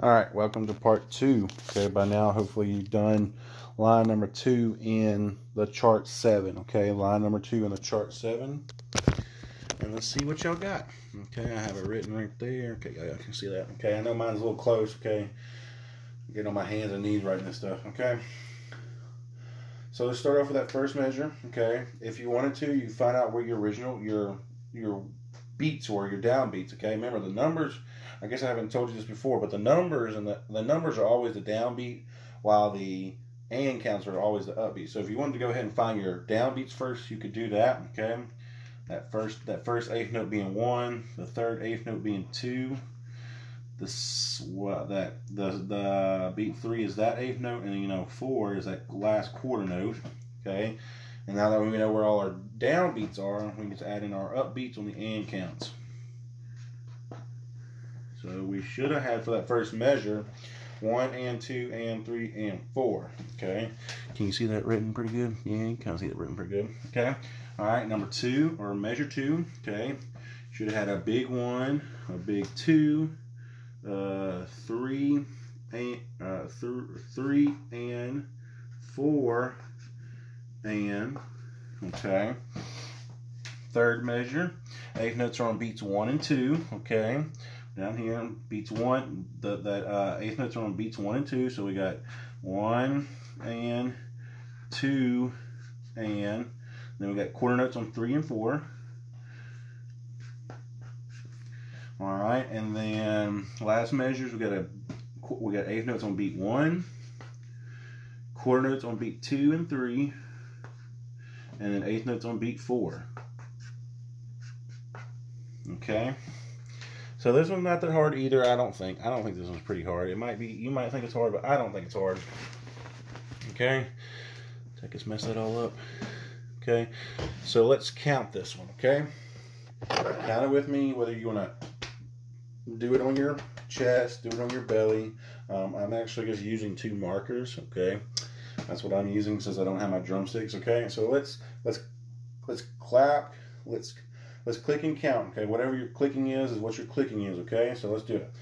All right, welcome to part 2. Okay, by now hopefully you've done line number 2 in the chart 7. Okay, line number 2 in the chart 7. And let's see what y'all got. Okay, I have it written right there. Okay, I can see that. Okay, I know mine's a little close. Okay, I'm getting on my hands and knees writing this stuff. Okay, so let's start off with that first measure. Okay, if you wanted to, you find out where your original your beats were, your down beats. Okay, remember the numbers. I guess I haven't told you this before, but the numbers and the numbers are always the downbeat, while the and counts are always the upbeat. So if you wanted to go ahead and find your downbeats first, you could do that. Okay, that first eighth note being 1, the third eighth note being 2. The beat 3 is that eighth note, and then 4 is that last quarter note. Okay, and now that we know where all our downbeats are, we get to add in our upbeats on the and counts. So we should have had for that first measure 1 and 2 and 3 and 4. Okay, can you see that written pretty good? Yeah, you can see that written pretty good. Okay, all right, number 2 or measure 2. Okay, should have had a big 1, a big 2, 3 and 4 and. Okay, third measure, eighth notes are on beats 1 and 2. Okay, down here beats 1, that eighth notes are on beats 1 and 2, so we got 1 and 2 and then we got quarter notes on 3 and 4. All right, and then last measures we got eighth notes on beat 1, quarter notes on beat 2 and 3, and then eighth notes on beat 4. Okay, so this one's not that hard either. I don't think this one's pretty hard. It might be, you might think it's hard, but I don't think it's hard. Okay, take us mess that all up. Okay, so let's count this one. Okay, count it with me, whether you want to do it on your chest, do it on your belly. I'm actually just using 2 markers. Okay, that's what I'm using since I don't have my drumsticks. Okay, so let's clap. Let's click and count. Okay, whatever your clicking is what your clicking is. Okay, so let's do it.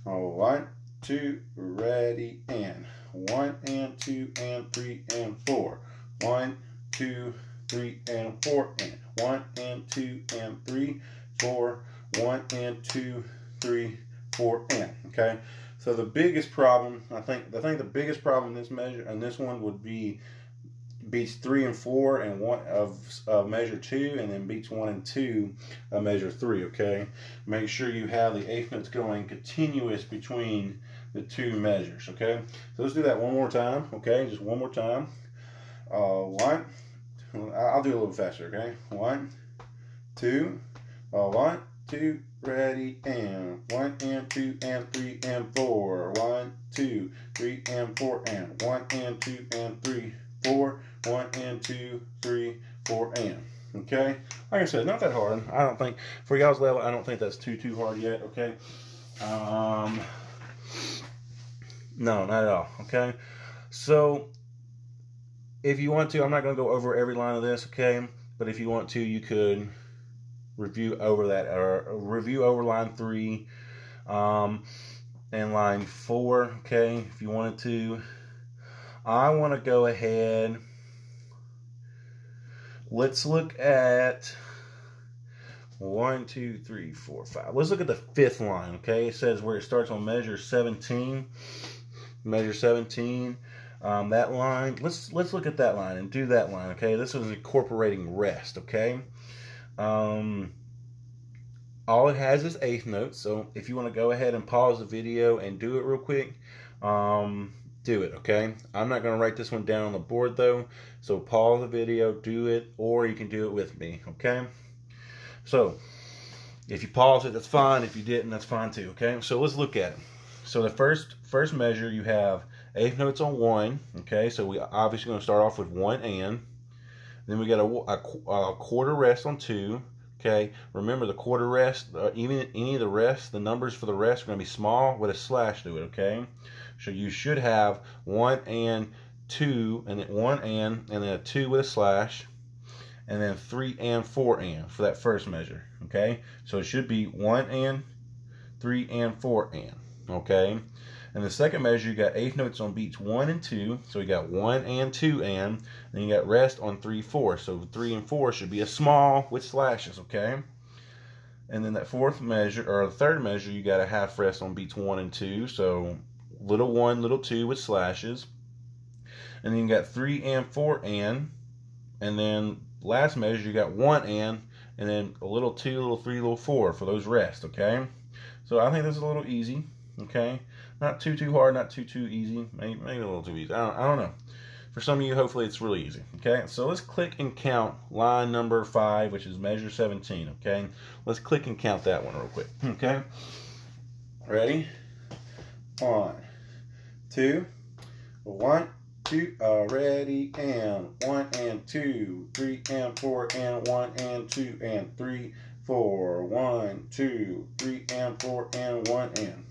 1, 2, ready, and 1 and 2 and 3 and 4. 1, 2, 3 and 4 and 1 and 2 and 3, 4. 1 and 2, 3, 4 and. Okay, so the biggest problem, I think the biggest problem in this measure and this one would be beats 3 and 4 and 1 of measure 2, and then beats 1 and 2 of measure 3. Okay, make sure you have the eighth notes going continuous between the 2 measures. Okay, so let's do that one more time. Okay, just one more time. 1, I'll do it a little faster. Okay, 1, 2, 1, 2, ready, and 1 and 2 and 3 and 4. 1, 2, 3 and 4 and 1 and 2 and 3, 4. 1 and 2, 3, 4 and. Okay, like I said, not that hard. I don't think for y'all's level, I don't think that's too hard yet. Okay, no, not at all. Okay, so if you want to, I'm not going to go over every line of this. Okay, but if you want to, you could review over that, or review over line 3 and line 4. Okay, if you wanted to. I want to go ahead. Let's look at 1, 2, 3, 4, 5. Let's look at the 5th line. Okay, it says where it starts on measure 17. Measure 17. That line. Let's look at that line and do that line. Okay, this is incorporating rest. Okay. All it has is eighth notes. So if you want to go ahead and pause the video and do it real quick, do it. Okay, I'm not going to write this one down on the board though, so pause the video, do it, or you can do it with me. Okay, so if you pause it, that's fine. If you didn't, that's fine too. Okay, so let's look at it. So the first measure, you have eighth notes on 1. Okay, so we obviously going to start off with 1 and then we got a quarter rest on 2. Okay, remember the quarter rest, even any of the rest, the numbers for the rest are going to be small with a slash through it. Okay, so you should have 1 and 2, and then 1 and then a 2 with a slash, and then 3 and 4 and for that first measure. Okay, so it should be 1 and 3 and 4 and. Okay, In the second measure, you got eighth notes on beats 1 and 2. So you got 1 and 2 and. Then you got rest on 3, 4. So 3 and 4 should be a small with slashes, okay? And then that fourth measure, or the third measure, you got a half rest on beats 1 and 2. So little 1, little 2 with slashes. And then you got 3 and 4 and then last measure you got 1 and then a little 2, little 3, little 4 for those rests, okay? So I think this is a little easy, okay? Not too hard, not too easy. Maybe a little too easy. I don't know. For some of you, hopefully it's really easy, okay? So let's click and count line number 5, which is measure 17, okay? Let's click and count that one real quick, okay? Ready? 1, 2, 1, 2, ready, and 1 and 2, 3 and 4 and 1 and 2 and 3, 4, 1, 2, 3 and 4 and 1 and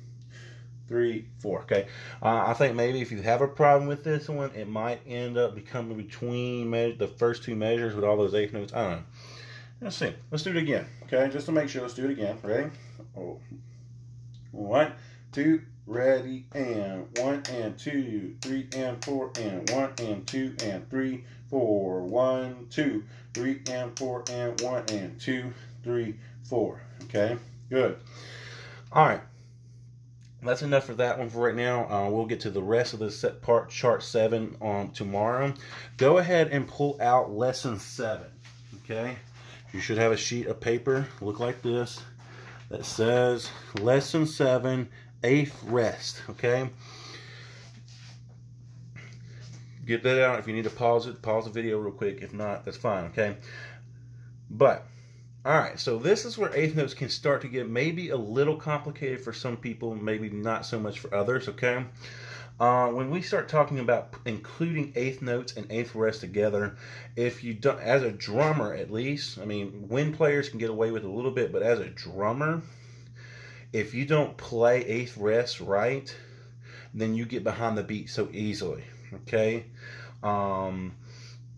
3, 4. Okay, I think maybe if you have a problem with this one, it might end up becoming between the first two measures with all those eighth notes. I don't know. Let's see. Let's do it again. Okay, just to make sure. Let's do it again. Ready? 1, 2, ready, and 1 and 2, 3 and 4 and 1 and 2 and 3, 4, 1, 2, 3 and 4 and 1 and 2, 3, 4. Okay, good. All right, that's enough for that one for right now. We'll get to the rest of the set part chart 7 on tomorrow. Go ahead and pull out lesson 7. Okay, you should have a sheet of paper look like this that says lesson 7. 8th rest, okay? Get that out. If you need to pause it, pause the video real quick. If not, that's fine, okay? But, alright, so this is where eighth notes can start to get maybe a little complicated for some people, maybe not so much for others, okay? When we start talking about including eighth notes and eighth rest together, if you don't, as a drummer at least, I mean, wind players can get away with it a little bit, but as a drummer, if you don't play eighth rest right, then you get behind the beat so easily, okay?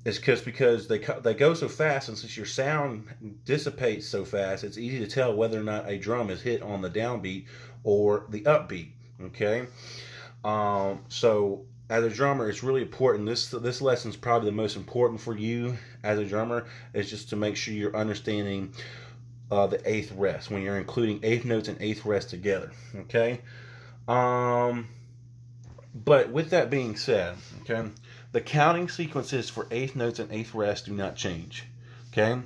It's because they go so fast, and since your sound dissipates so fast, it's easy to tell whether or not a drum is hit on the downbeat or the upbeat, okay? So as a drummer, it's really important. This lesson is probably the most important for you as a drummer, is just to make sure you're understanding the eighth rest when you're including eighth notes and eighth rest together, okay? But with that being said, okay, the counting sequences for eighth notes and eighth rest do not change, okay?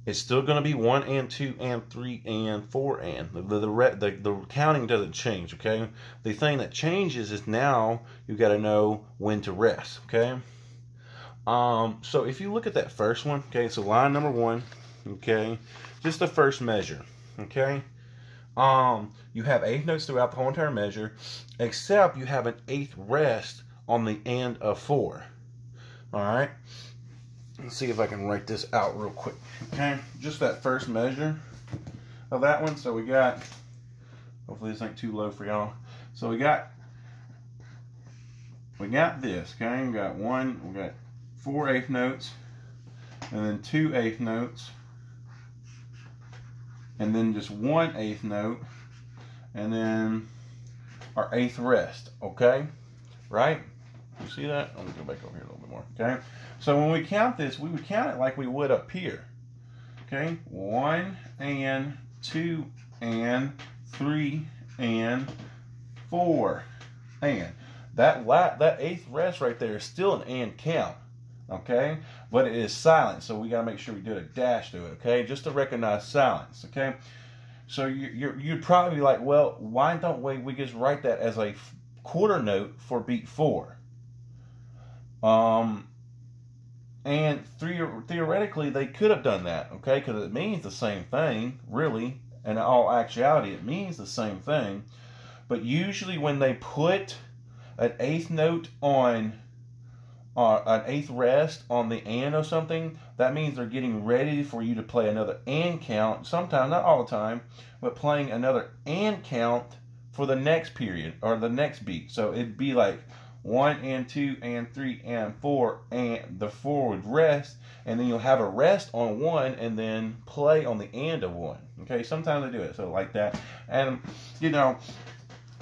It's still going to be 1 and 2 and 3 and 4 and. The counting doesn't change, okay? The thing that changes is now you got to know when to rest, okay? So if you look at that first one, okay, so line number 1, okay, just the first measure, okay? You have eighth notes throughout the whole entire measure, except you have an eighth rest on the end of 4. All right, let's see if I can write this out real quick, okay? Just that first measure of that one. So we got, hopefully this ain't too low for y'all. So we got this, okay? We got 4 eighth notes, and then 2 eighth notes, and then just 1 eighth note, and then our eighth rest, okay? Right? You see that? Let me go back over here a little bit more, okay? So when we count this, we would count it like we would up here, okay? 1 and 2 and 3 and 4 and. That eighth rest right there is still an and count, okay? But it is silent, so we got to make sure we do a dash to it, okay? Just to recognize silence, okay? So you'd probably be like, well, why don't we just write that as a quarter note for beat 4? And theoretically, they could have done that, okay? Because it means the same thing, really. In all actuality, it means the same thing. But usually when they put an eighth note on an eighth rest on the and or something, that means they're getting ready for you to play another and count. Sometimes, not all the time, but playing another and count for the next period or the next beat. So it'd be like 1 and 2 and 3 and 4 and the 4 would rest, and then you'll have a rest on 1 and then play on the and of 1. Okay, sometimes they do it so like that. And you know,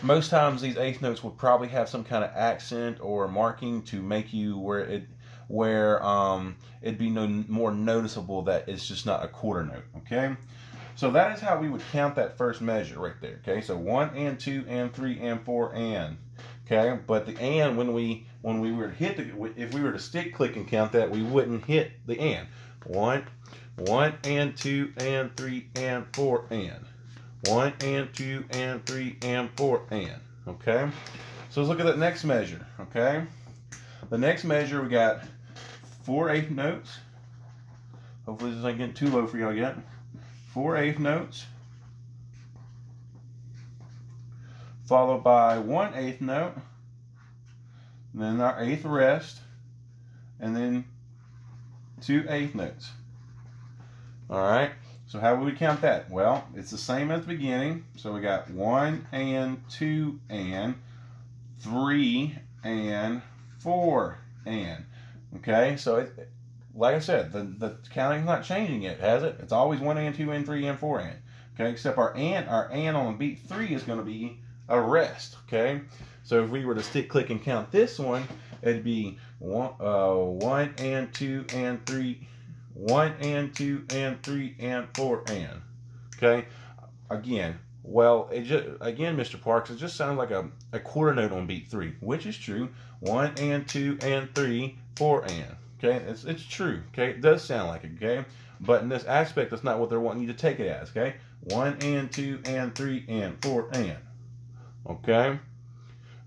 most times these eighth notes would probably have some kind of accent or marking to make you it'd be more noticeable that it's just not a quarter note. Okay, so that is how we would count that first measure right there. Okay, so 1 and 2 and 3 and 4 and. Okay, but the and, when we were to hit if we were to stick click and count that, we wouldn't hit the and. 1 and 2 and 3 and 4 and. 1 and 2 and 3 and 4 and. Okay, so let's look at that next measure. Okay, the next measure, we got 4 eighth notes. Hopefully this ain't getting too low for y'all yet. 4 eighth notes, followed by 1 eighth note, and then our eighth rest, and then 2 eighth notes. All right, so how would we count that? Well, it's the same as the beginning. So we got 1 and 2 and 3 and 4 and. Okay, so like I said, the counting's not changing yet, has it? It's always 1 and 2 and 3 and 4 and. Okay, except our and on beat 3 is going to be a rest. Okay, so if we were to stick click and count this one, it'd be 1 and 2 and 3, 1 and 2 and 3 and 4 and. Okay, again, well, again, Mr. Parks, it just sounds like a quarter note on beat 3, which is true. 1 and 2 and 3, 4 and. Okay, it's true. Okay, it does sound like it. Okay, but in this aspect, that's not what they're wanting you to take it as. Okay, 1 and 2 and 3 and 4 and. Okay,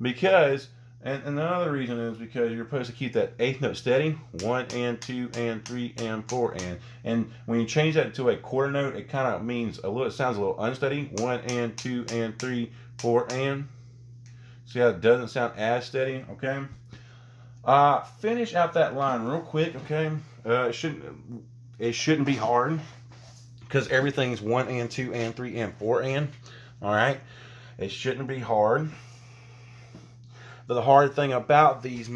because and another reason is because you're supposed to keep that eighth note steady. 1 and 2 and 3 and 4 and when you change that to a quarter note, it kind of means it sounds a little unsteady. 1 and 2 and 3 4 and. See how it doesn't sound as steady. Okay, finish out that line real quick. Okay, it shouldn't be hard because everything's 1 and 2 and 3 and 4 and. All right, it shouldn't be hard. But the hard thing about this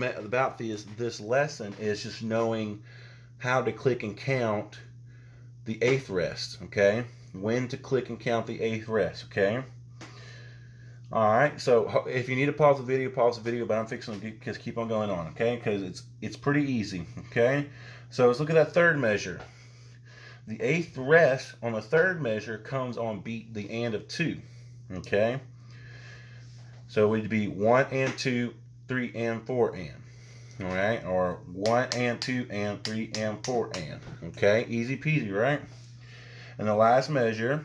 lesson is just knowing how to click and count the eighth rest. Okay, when to click and count the eighth rest. Okay. All right. So if you need to pause the video. But I'm fixing to just keep on going on. Okay, because it's pretty easy. Okay. So let's look at that third measure. The eighth rest on the third measure comes on beat the and of 2. Okay. So it would be 1 and 2, 3 and 4 and. All right, or 1 and 2 and 3 and 4 and. Okay, easy peasy, right? And the last measure,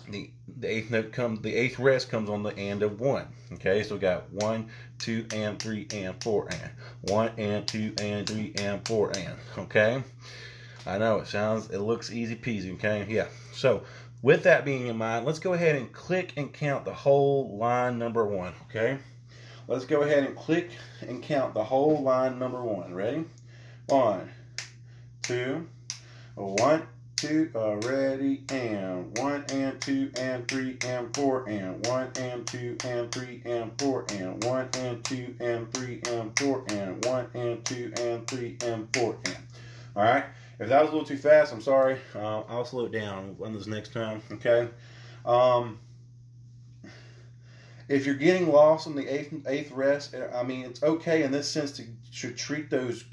the eighth rest comes on the and of 1. Okay, so we got 1, 2 and 3 and 4 and. 1 and 2 and 3 and 4 and. Okay, I know it looks easy peasy. Okay, yeah. So with that being in mind, let's go ahead and click and count the whole line number 1, okay? Let's go ahead and click and count the whole line number 1. Ready? 1, 2, 1, 2, ready, and 1 and 2 and 3 and 4 and 1 and 2 and 3 and 4 and 1 and 2 and 3 and 4 and 1 and 2 and 3 and 4 and. All right. If that was a little too fast, I'm sorry. I'll slow it down on this next time. Okay. If you're getting lost in the eighth rest, I mean, it's okay in this sense to treat those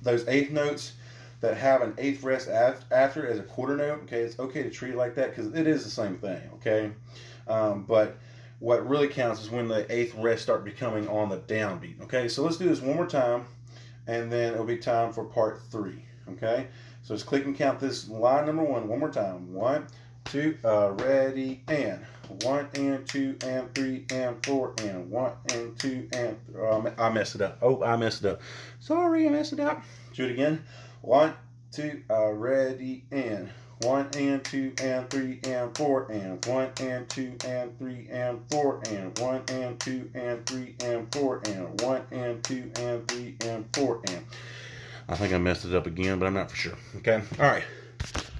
eighth notes that have an eighth rest after as a quarter note. Okay, it's okay to treat it like that because it is the same thing. Okay, but what really counts is when the eighth rest start becoming on the downbeat. Okay, so let's do this one more time, and then it'll be time for part 3. Okay, so let's click and count this line number 1 more time. 1, 2, ready, and 1 and 2 and 3 and 4 and 1 and 2 and I messed it up. Oh, I messed it up. Sorry, I messed it up. Do it again. 1, 2, ready, and 1 and 2 and 3 and 4 and 1 and 2 and 3 and 4 and 1 and 2 and 3 and 4 and 1 and 2 and 3 and 4 and. I think I messed it up again, but I'm not for sure. Okay. All right.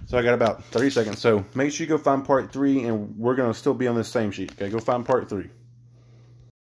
So I got about 30 seconds. So make sure you go find part 3, and we're going to still be on this same sheet. Okay. Go find part 3.